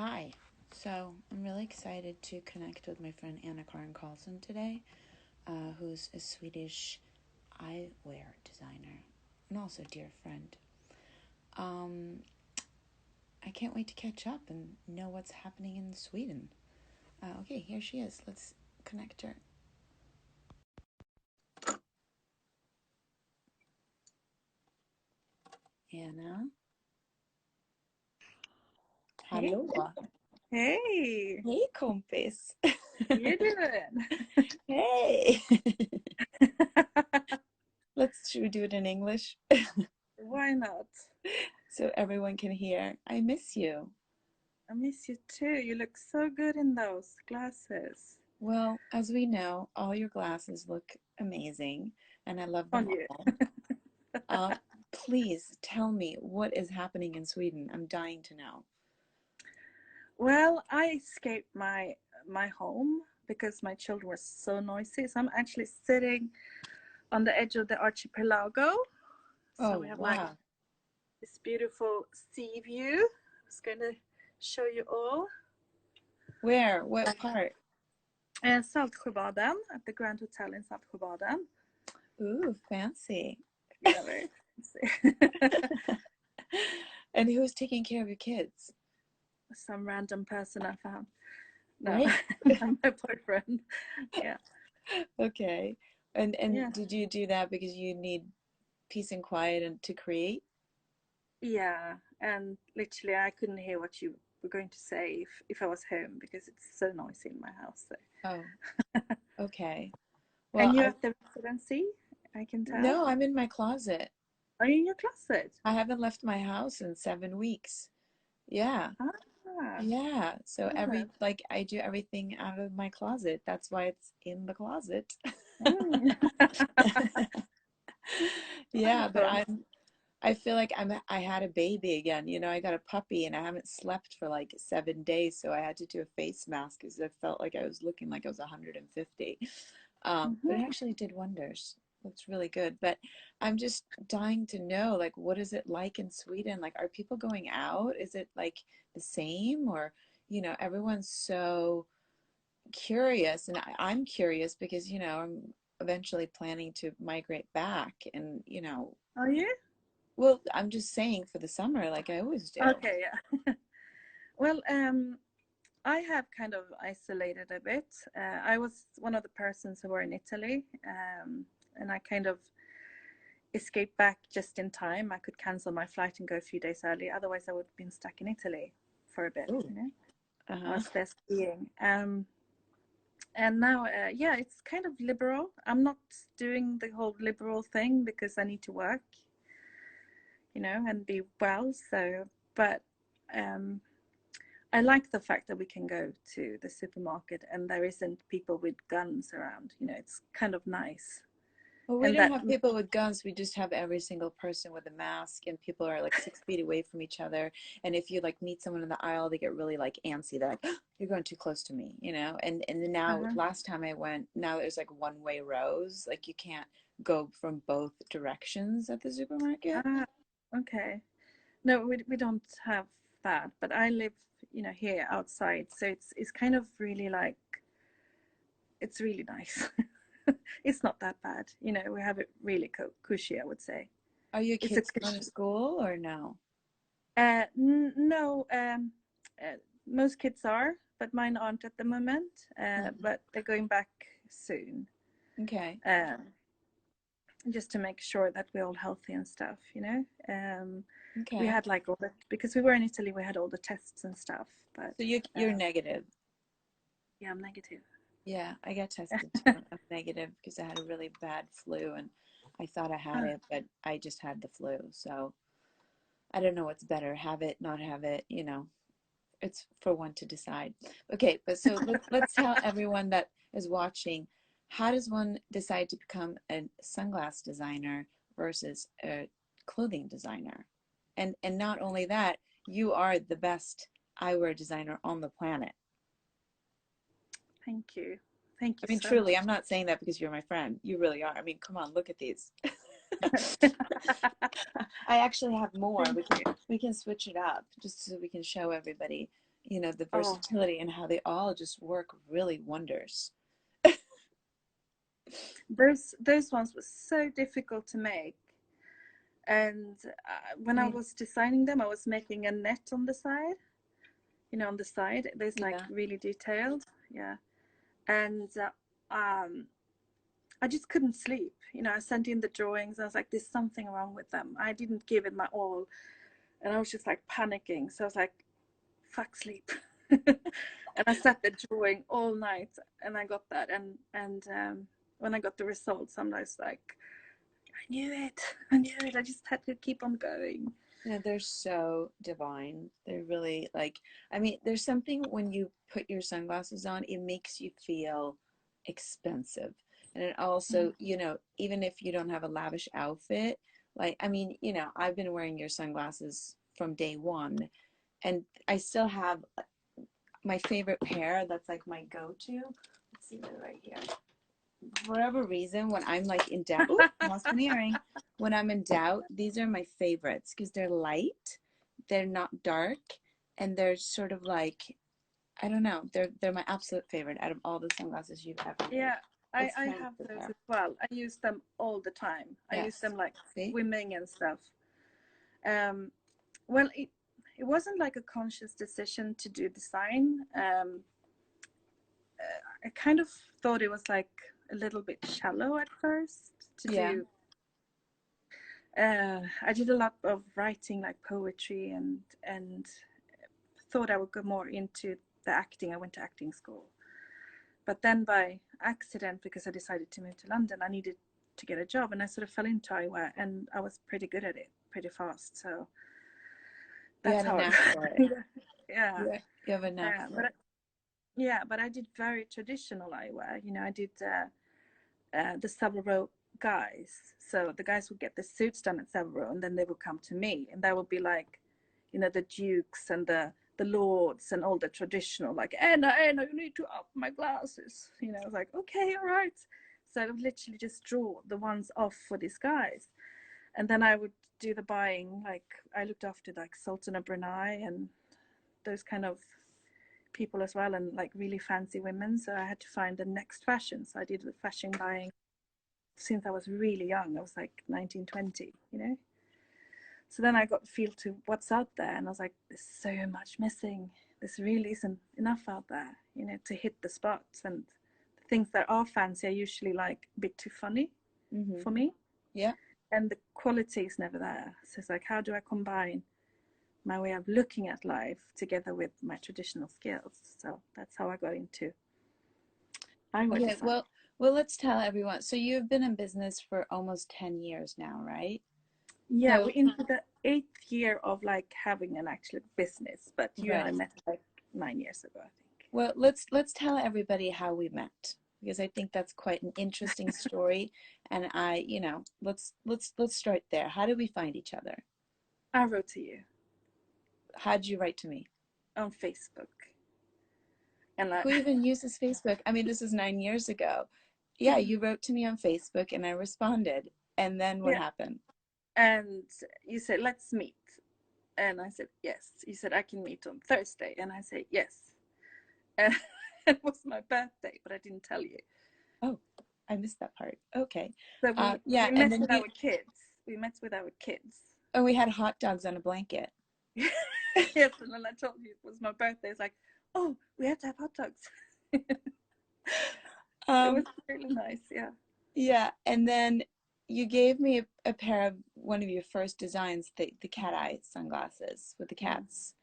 Hi. So I'm really excited to connect with my friend Anna-Karin Karlsson today, who's a Swedish eyewear designer and also a dear friend. Um, I can't wait to catch up and know what's happening in Sweden. Okay, here she is. Let's connect her. Anna. Hey. Hallå. Hey, Hej kompis. how you doing? Hey. Should we do it in English? Why not? So everyone can hear. I miss you. I miss you too. You look so good in those glasses. Well, as we know, all your glasses look amazing, and I love them On you. all. Uh, please tell me what is happening in Sweden. I'm dying to know. Well, I escaped my home because my children were so noisy. So I'm actually sitting on the edge of the archipelago. So Oh, we have like wow. this beautiful sea view. I was going to show you all. Where? What part? Saltsjöbaden at the Grand Hotel in Saltsjöbaden. Ooh, fancy. Yeah, very fancy. And who's taking care of your kids? Some random person I found. No, Right. my boyfriend. Yeah. Okay. And Yeah. did you do that because you need peace and quiet and to create? Yeah. And literally I couldn't hear what you were going to say if I was home because it's so noisy in my house. So. Oh, okay. Well, And you at the residency, I can tell. no, I'm in my closet. Are you in your closet? I haven't left my house in 7 weeks. Yeah. Ah, Yeah. So good. I do everything out of my closet. That's why it's in the closet. Mm. Yeah, but Wonderful. I feel like I had a baby again. I got a puppy and I haven't slept for like 7 days, so I had to do a face mask because I felt like I was looking like I was 150. But it Mhm. actually did wonders. Looks really good. But I'm just dying to know, like, what is it like in Sweden? Like, are people going out? Is it like the same? Or, everyone's so curious. And I'm curious because, I'm eventually planning to migrate back. And, Are you? well, I'm just saying for the summer, like I always do. Okay, yeah. Well, I have kind of isolated a bit. I was one of the persons who were in Italy, and I kind of escaped back just in time. I could cancel my flight and go a few days early. Otherwise, I would have been stuck in Italy for a bit. Oh, You know, I uh-huh. was there skiing. And now, yeah, it's kind of liberal. I'm not doing the whole liberal thing because I need to work, and be well. So, but um, I like the fact that we can go to the supermarket and there isn't people with guns around. It's kind of nice. Well, we And don't that, have people with guns. We just have every single person with a mask, and people are like 6 feet away from each other. And if you like meet someone in the aisle, they get really like antsy. They're like, "You're going too close to me," And then now, uh-huh. last time I went, now there's like one-way rows. Like you can't go from both directions at the supermarket. Ah, okay. No, we don't have that, but I live, here outside, so it's kind of really like it's really nice. It's not that bad, we have it really cushy, I would say. Are your It's a kids going to school or no? no, uh, most kids are, but mine aren't at the moment. Mhm. But they're going back soon, Okay. uh, just to make sure that we're all healthy and stuff. We Okay. had like all the because we were in Italy, we had all the tests and stuff. But So you're negative. yeah, I'm negative. Yeah, I got tested too. I'm negative because I had a really bad flu and I thought I had it, but I just had the flu. So I don't know what's better, have it, not have it. It's for one to decide. Okay, but so let's tell everyone that is watching, how does one decide to become a sunglass designer versus a clothing designer? And not only that, you are the best eyewear designer on the planet. Thank you. Thank I you mean, so truly, much. I'm not saying that because you're my friend. You really are. I mean, come on, look at these. I actually have more. Thank We can you. we can switch it up just so we can show everybody. you know, the Oh, versatility and how they all just work really wonders. those ones were so difficult to make. And when I Mm, was designing them, I was making a net on the side. You know, on the side, there's like yeah. really detailed. Yeah. And I just couldn't sleep. You know, I sent in the drawings. I was like, there's something wrong with them. I didn't give it my all. And I was just like panicking. So I was like, fuck sleep. And I sat there drawing all night, and I got that. And when I got the results, I'm just like, I knew it. I knew it. I just had to keep on going. Yeah, they're so divine. They're really like, I mean, there's something when you put your sunglasses on, it makes you feel expensive. And it also, you know, even if you don't have a lavish outfit, like, I mean, you know, I've been wearing your sunglasses from day one, and I still have my favorite pair that's like my go-to. Let's see, they're right here. For whatever reason, when I'm like in doubt, ooh, lost an earring. When I'm in doubt, these are my favorites because they're light, they're not dark, and they're sort of like, I don't know, they're my absolute favorite out of all the sunglasses you've ever made. Yeah, What's I kind have of those there? as well. I use them all the time. I use Yes. them like See? swimming and stuff. Um, well, it wasn't like a conscious decision to do design. I kind of thought it was like a little bit shallow at first to Yeah. do. I did a lot of writing, like poetry, and thought I would go more into the acting. I went to acting school, but then by accident, because I decided to move to London, I needed to get a job, and I sort of fell into eyewear, and I was pretty good at it, pretty fast. So You that's had a how I knack for it. got. Yeah, You have a knack for but it. yeah, but I did very traditional eyewear. You know, I did the Savile guys. So the guys would get the suits done at Savile, and then they would come to me, and that would be like, you know, the dukes and the lords and all the traditional, like, Anna, you need to up my glasses. You know, I was like, okay, all right. So I would literally just draw the ones off for these guys, and then I would do the buying. Like, I looked after like Sultan of Brunei and those kind of people as well, and like really fancy women. So I had to find the next fashion. So I did the fashion buying since I was really young. I was like 19, 20, you know. So then I got feel to what's out there, and I was like, there's so much missing. This really isn't enough out there, you know, to hit the spots. And the things that are fancy are usually like a bit too funny Mm-hmm. for me, Yeah. and the quality is never there. So it's like, how do I combine my way of looking at life together with my traditional skills? So that's how I got into eyewear Yeah. design. Well, let's tell everyone. So you've been in business for almost 10 years now, right? Yeah, So, we're into the 8th year of like having an actual business, but you and I right. met like 9 years ago, I think. Well, let's tell everybody how we met because I think that's quite an interesting story, and I, you know, let's start there. How did we find each other? I wrote to you How did you write to me? on Facebook, and like, Who even uses Facebook? I mean, this is 9 years ago. Yeah, you wrote to me on Facebook, and I responded. And then what yeah, happened? and you said let's meet, and I said yes. You said I can meet on Thursday, and I said yes. And it was my birthday, but I didn't tell you. Oh, I missed that part. Okay. So we Yeah, and met then with our kids. We met with our kids. we had hot dogs on a blanket. Yes, and then I told you it was my birthday. It's like, oh, we have to have hot dogs. It was Um, really nice, yeah. yeah, and then you gave me a pair of one of your first designs, the cat eye sunglasses with the Mm. cats.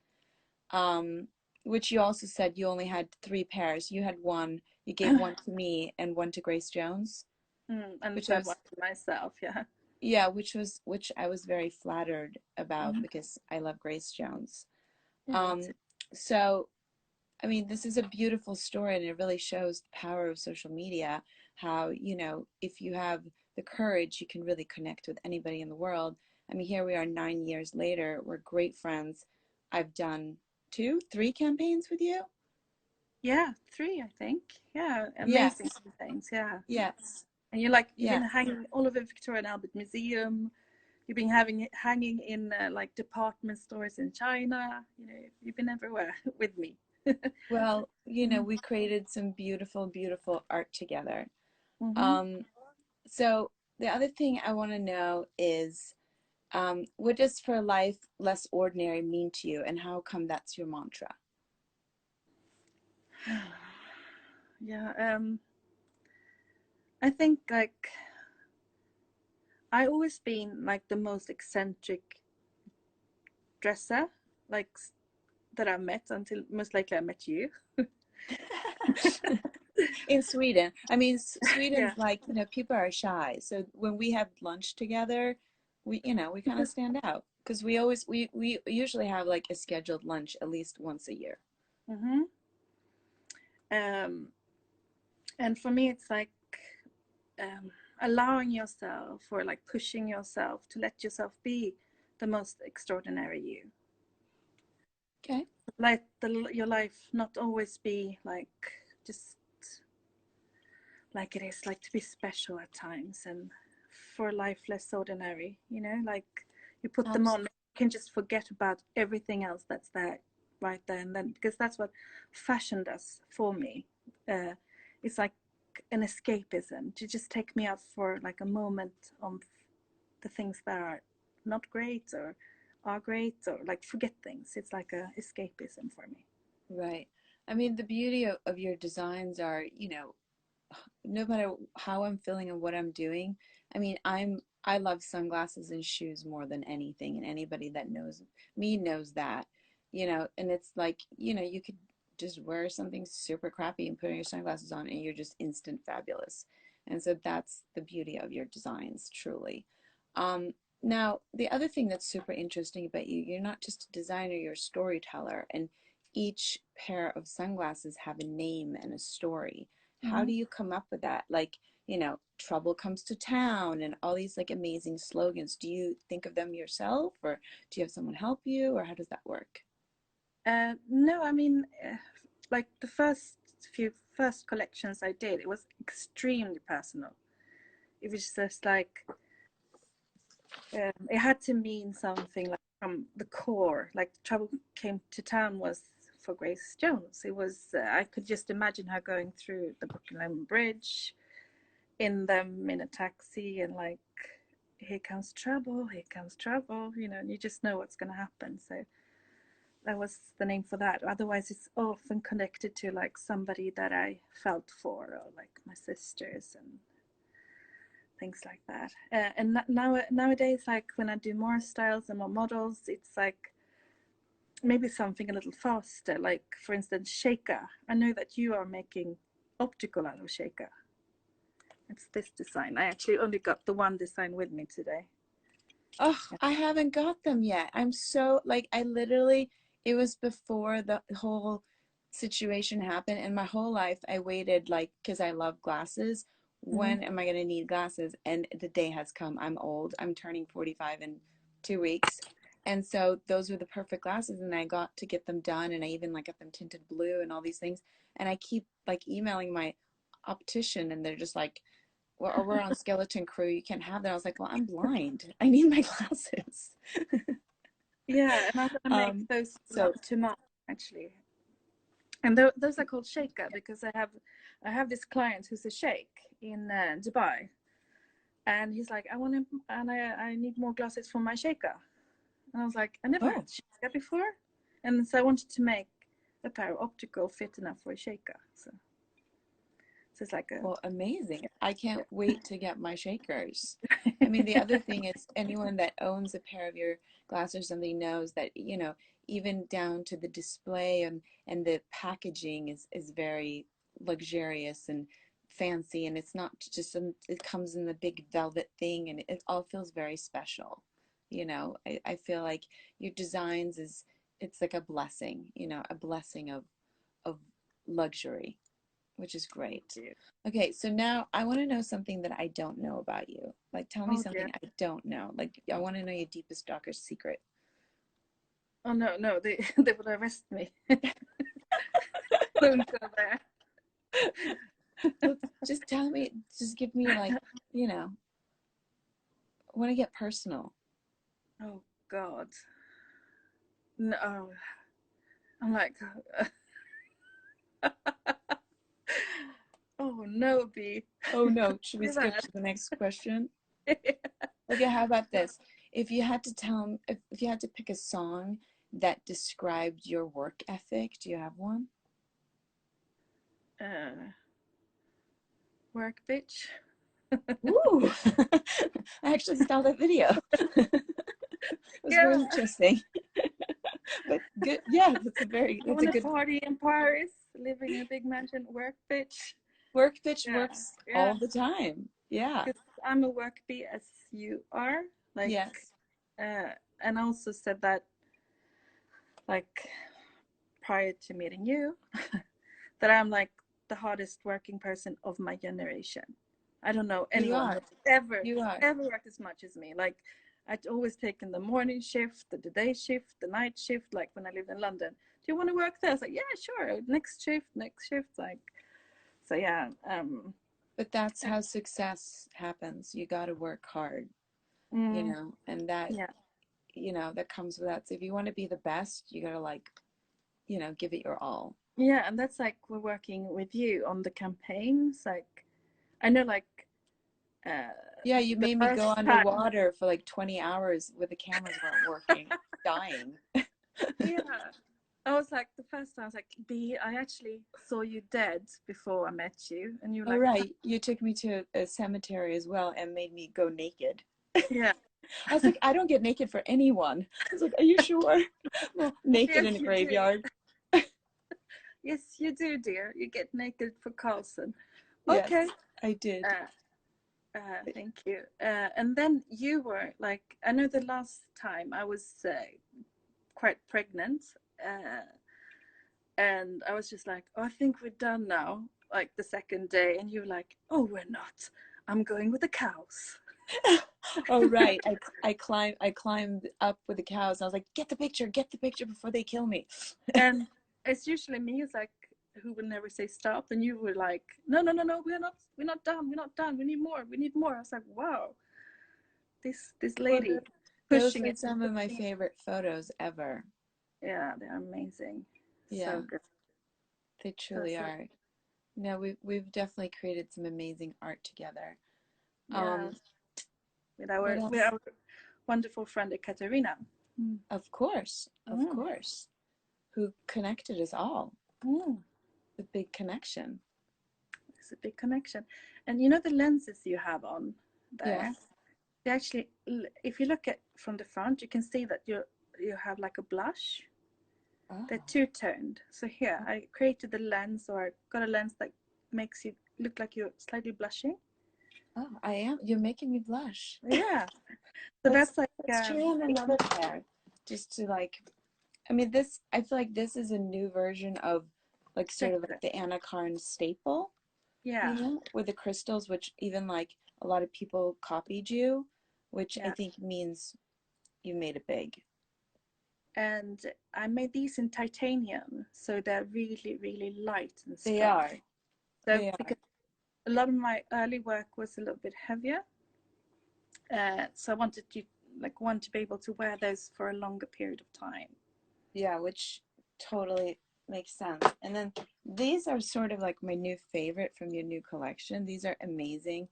Um, which you also said you only had three pairs. You had one, you gave one to me and one to Grace Jones, And which I that was, one to myself, yeah. yeah, which I was very flattered about Mm-hmm. because I love Grace Jones. Yeah, me too. Um, so I mean, this is a beautiful story, and it really shows the power of social media. How, you know, if you have the courage, you can really connect with anybody in the world. I mean, here we are 9 years later. We're great friends. I've done two, three campaigns with you. Yeah, 3, I think. Yeah, amazing Yes, things, yeah. yes, And you've been yes. hanging all over Victoria and Albert Museum. you've been hanging in like department stores in China. You know, you've been everywhere with me. Well, you know, we created some beautiful, beautiful art together. Mm-hmm. So the other thing I want to know is, what does for life less ordinary mean to you, and how come that's your mantra? Yeah, I think like I always been like the most eccentric dresser, like that I met until most likely I met you. In Sweden. I mean, Yeah. Sweden's like, you know, people are shy. So when we have lunch together, we, you know, we kind of stand out because we usually have like a scheduled lunch at least once a year. Mm-hmm. Um, and for me, it's like um, allowing yourself or like pushing yourself to let yourself be the most extraordinary you. Okay. Let your life not always be like just like it is, like to be special at times, and for life less ordinary, you know, like you put them on, you can just forget about everything else that's there right there and then, because that's what fashion does for me. It's like an escapism to just take me out for like a moment of the things that are not great or are great, or like forget things. It's like a escapism for me. Right. I mean, the beauty of your designs are, you know, no matter how I'm feeling and what I'm doing. I mean, I love sunglasses and shoes more than anything, and anybody that knows me knows that, you know, and it's like, you know, you could just wear something super crappy and put on your sunglasses on and you're just instant fabulous. And so that's the beauty of your designs, truly. Um, Now, the other thing that's super interesting about you, you're not just a designer, you're a storyteller, and each pair of sunglasses have a name and a story. How Mm-hmm. do you come up with that? Like, you know, trouble comes to town and all these like amazing slogans. Do you think of them yourself, or do you have someone help you, or how does that work? No, I mean, like the first collections I did, it was extremely personal. It was just like it had to mean something like from the core. Like the trouble came to town was for Grace Jones. It was I could just imagine her going through the Brooklyn Bridge in them in a taxi and like, here comes trouble, here comes trouble. You know, and you just know what's going to happen. So that was the name for that. Otherwise, it's often connected to like somebody that I felt for, or like my sisters and things like that. And nowadays, like when I do more styles and more models, it's like maybe something a little faster. Like for instance, shaker. I know that you are making optical out of shaker. It's this design. I actually only got the one design with me today. Oh, I haven't got them yet. I'm so like, I literally, it was before the whole situation happened, and my whole life I waited, like, because I love glasses. Mm-hmm. When am I going to need glasses? And the day has come. I'm old. I'm turning 45 in 2 weeks. And so those were the perfect glasses, and I got to get them done, and I even like got them tinted blue and all these things. And I keep like emailing my optician, and they're just like, we're on skeleton crew, you can't have that. I was like, well, I'm blind, I need my glasses. Yeah, and I'm gonna make um those so up to March actually. And those are called shaker because I have this client who's a sheikh in Dubai, and he's like, I need more glasses for my shaker. And I was like, I never oh, had shaker before, and so I wanted to make a pair of optical fit enough for a shaker. So it's like a well, amazing. I can't yeah. wait to get my shakers. I mean, the other thing is, anyone that owns a pair of your glasses or something knows that, you know, even down to the display and the packaging is very luxurious and fancy, and it's not just it comes in the big velvet thing, and it all feels very special. You know, I feel like your designs is, it's like a blessing, you know, a blessing of luxury, which is Thank great. you. Okay, so now I want to know something that I don't know about you. Like, tell me Oh dear. something I don't know. Like, I want to know your deepest, darkest secret. Oh no, no, they they would arrest me. Don't go there. Well, just tell me, just give me like, you know, I want to get personal. Oh God. No. I'm like, oh no, B. Oh no, should we Do skip that. to the next question? Okay, how about this? If you had to if you had to pick a song that described your work ethic, do you have one? uh, work, bitch. Ooh, I actually saw that video. It was very Yeah. interesting. But good, yeah, I that's a want to good party in Paris, living in a big mansion. Work, bitch. work pitch Yeah. works Yeah. all the time. Yeah. Because I'm a work bee as you are. Like, Yes. and I also said that, like, prior to meeting you, that I'm like the hardest working person of my generation. I don't know You anyone are. who ever You are. ever worked as much as me. Like I'd always taken the morning shift, the day shift, the night shift. Like when I lived in London, do you want to work there? I was like, yeah, sure. Next shift, next shift. Like so, yeah. But that's how success happens. You got to work hard, Mm, and that, yeah, that comes with that. So if you want to be the best, you got to like, give it your all. yeah, and that's like we're working with you on the campaigns. Like I know, like uh, Yeah, you the made me go first time. underwater for like 20 hours with the cameras weren't working, dying. Yeah. I was like, the first time I was like, B, I actually saw you dead before I met you. And you were Oh, like, right. You took me to a cemetery as well and made me go naked. yeah. I was like, I don't get naked for anyone. I was like, are you sure? Well, naked in Yes, a you do. graveyard. Yes, you do, dear. You get naked for Carlson. Yes, Okay. I did. Thank you. And then you were like, I know the last time I was quite pregnant. Uh, and I was just like, oh, I think we're done now. Like the second day. And you were like, oh, we're not. I'm going with the cows. Oh, right. I climbed up with the cows. And I was like, get the picture before they kill me. And it's usually me who's like who will never say stop, and you were like, no, no, no, no, we're not done, we're not done, we need more, we need more. I was like, wow, this Well, lady those pushing are it, some of my pushing it. favorite photos ever. Yeah, they're amazing, Yeah, so good, they so truly so are. No, we've definitely created some amazing art together. yeah, with What our else? wonderful friend Katerina. Mm. Of Mm. course. Who connected us all. Mm. The big connection. It's a big connection. And you know the lenses you have on Yeah. there, they actually, if you look at from the front, you can see that you have like a blush. Oh. They're two-toned. So here I created the lens, or got a lens that makes you look like you're slightly blushing. Oh, I am. You're making me blush. Yeah. So Let's that's like let's try on another pair. Just to like, I mean, I feel like this is a new version of like sort of like sector. the Anna-Karin staple, Yeah. with the crystals, which even like a lot of people copied you, which I Yeah. think means you made it big. And I made these in titanium, so they're really, really light and They strong. are. So They are. because a lot of my early work was a little bit heavier, so I want to be able to wear those for a longer period of time. Yeah, which totally makes sense. And then these are sort of like my new favorite from your new collection. These are amazing.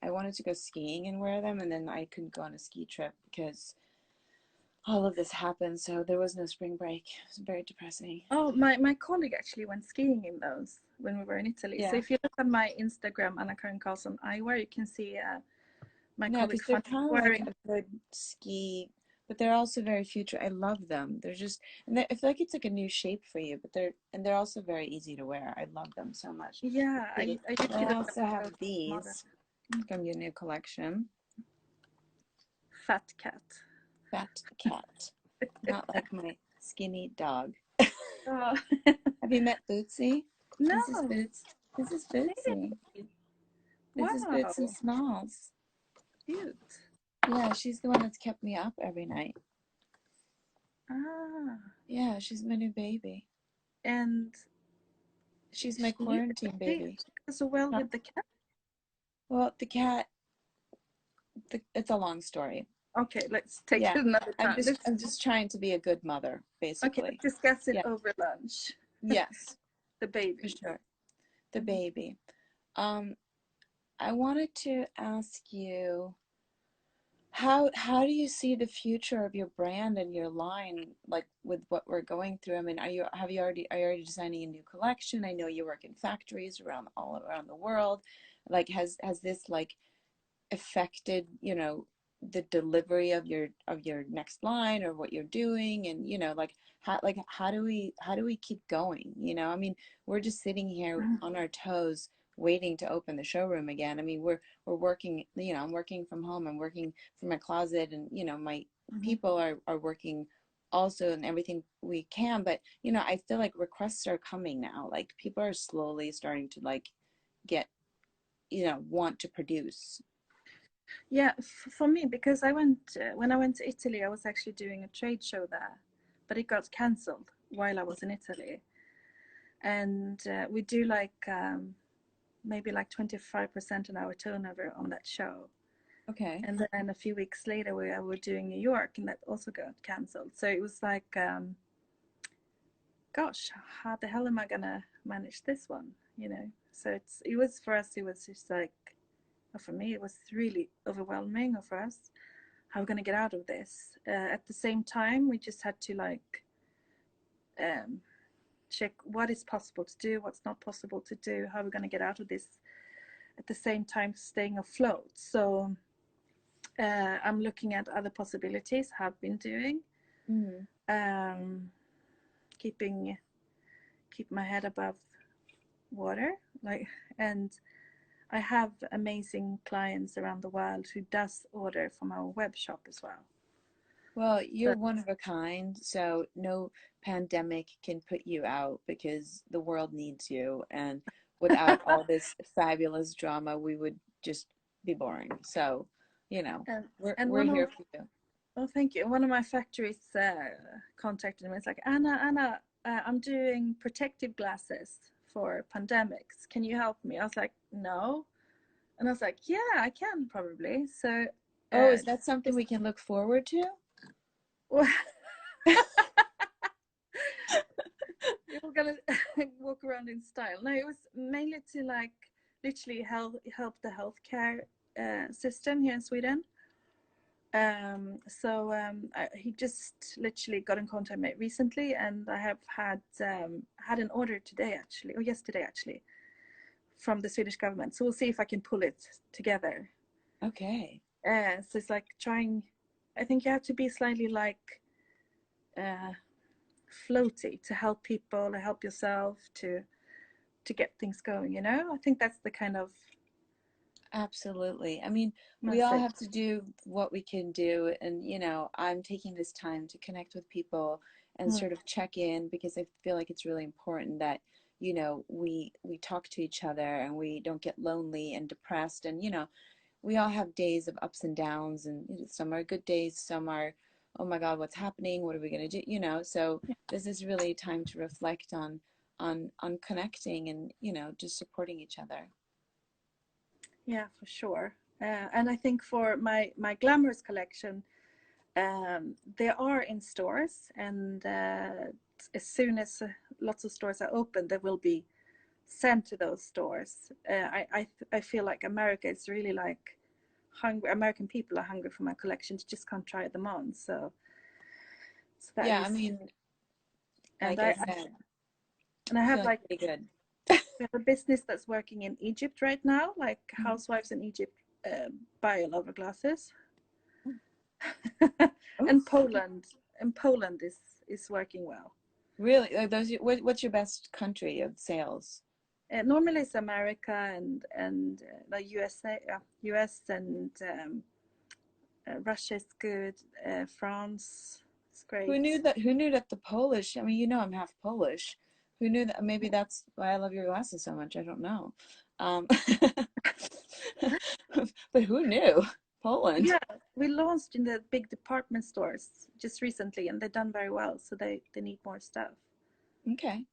I wanted to go skiing and wear them, and then I couldn't go on a ski trip because all of this happened. So there was no spring break. It was very depressing. Oh, my colleague actually went skiing in those when we were in Italy. So Yeah. if you look at my Instagram, Anna-Karin Karlsson eyewear, you can see my No, because colleague they're Fanny kind of like wearing. a good ski, but they're also very future. I love them. They're just, and I feel like it's like a new shape for you, but they're also very easy to wear. I love them so much. Yeah, I usually I don't also have wear those modern. these from your new collection. Fat cat. Fat cat, not like my skinny dog. Oh. Have you met Bootsy? This is No, Boots. This is Bootsy. really? This is Bootsy Wow, Smalls. cute. Yeah, she's the one that's kept me up every night. Ah, Yeah, she's my new baby. and She's my quarantine baby. she goes so well Huh? with the cat. Well, the cat, it's a long story. Okay, let's take Yeah. it another time. I'm just trying to be a good mother, Okay, basically. let's discuss it Yeah. over lunch. Yes, The for baby. sure. The Mhm. baby. Um, I wanted to ask you, how do you see the future of your brand and your line, like with what we're going through? I mean, are you already designing a new collection? I know you work in factories around all around the world. Like, has this like affected, the delivery of your next line or what you're doing? And how do we keep going? I mean, we're just sitting here Mhm. on our toes waiting to open the showroom again. I mean, we're working, I'm working from home, I'm working from my closet, and my Mhm. people are working also, and everything we can. But I feel like requests are coming now. Like, people are slowly starting to like get, want to produce. Yeah, for me, because I went when I went to Italy, I was actually doing a trade show there, but it got cancelled while I was in Italy, and we do like maybe like 25% of our turnover on that show. Okay. And then a few weeks later, we were doing New York, and that also got cancelled. So it was like, gosh, how the hell am I gonna manage this one? So it was for us. It was just like, or for me, it was really overwhelming. Or for us, how are we gonna get out of this? At the same time, we just had to like um, check what is possible to do, what's not possible to do, how we're gonna get out of this. At the same time, staying afloat. So I'm looking at other possibilities. Have been doing. Mm-hmm. Um, keep my head above water, like, and I have amazing clients around the world who does order from our web shop as well. Well, So you're one of a kind, so no pandemic can put you out because the world needs you. And without all this fabulous drama, we would just be boring. So, and and we're one here of for you. oh, thank you. One of my factories contacted me. It's like, Anna, I'm doing protective glasses for pandemics. Can you help me? I was like, no. And I was like, yeah, I can probably. So Oh, is that it something was we can look forward to? you're gonna walk around in style. No, it was mainly to like literally help the healthcare system here in Sweden. He just literally got in contact with me recently, and I have had an order today actually, or yesterday actually, from the Swedish government. So we'll see if I can pull it together. Okay. So it's like trying. I think you have to be slightly like uh, floaty to help people, to help yourself, to get things going. I think that's the kind of Absolutely. I mean, we all message. have to do what we can do. And, I'm taking this time to connect with people and Mm. sort of check in, because I feel like it's really important that, we talk to each other and we don't get lonely and depressed. And, we all have days of ups and downs, and some are good days, some are, oh my God, what's happening? What are we going to do? So this is really time to reflect on connecting and, just supporting each other. Yeah, for sure. And I think for my glamorous collection, they are in stores, and as soon as lots of stores are open, they will be sent to those stores. I feel like America is really like hungry. American people are hungry for my collections, just can't try them on. So that Yeah, is, I mean, and like I said, I I feel have like like pretty good. we have a business that's working in Egypt right now, like Mhm. housewives in Egypt buy a lot of glasses. Oh, And Poland is working well. really? Are those what's your best country of sales? Normally it's America and the USA, US and Russia is good. France is Who knew great. that? Who knew that the Polish? I mean, I'm half Polish. Who knew that? Maybe that's why I love your glasses so much. I don't know. Um, but who knew? Poland. Yeah, we launched in the big department stores just recently, and they've done very well. So they need more stuff. Okay.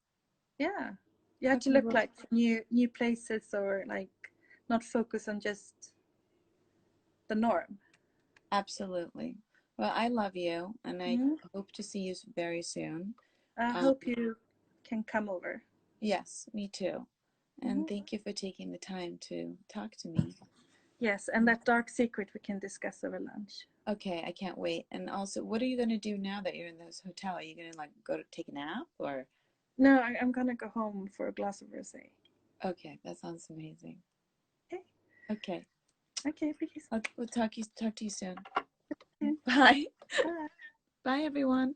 Yeah, you have to Okay. look Well, like for new places, or like not focus on just the norm. Absolutely. Well, I love you, and I Mm. hope to see you very soon. I Um, hope you can come over. yes, me too. And Mhm. thank you for taking the time to talk to me. Yes, and that dark secret we can discuss over lunch. Okay, I can't wait. And also, what are you going to do now that you're in this hotel? Are you going to like go to take a nap or? No, I'm gonna go home for a glass of rosé. Okay, that sounds amazing. Okay. Okay, Okay, peace. we'll talk to you soon. Okay. Bye. Bye. Bye, everyone.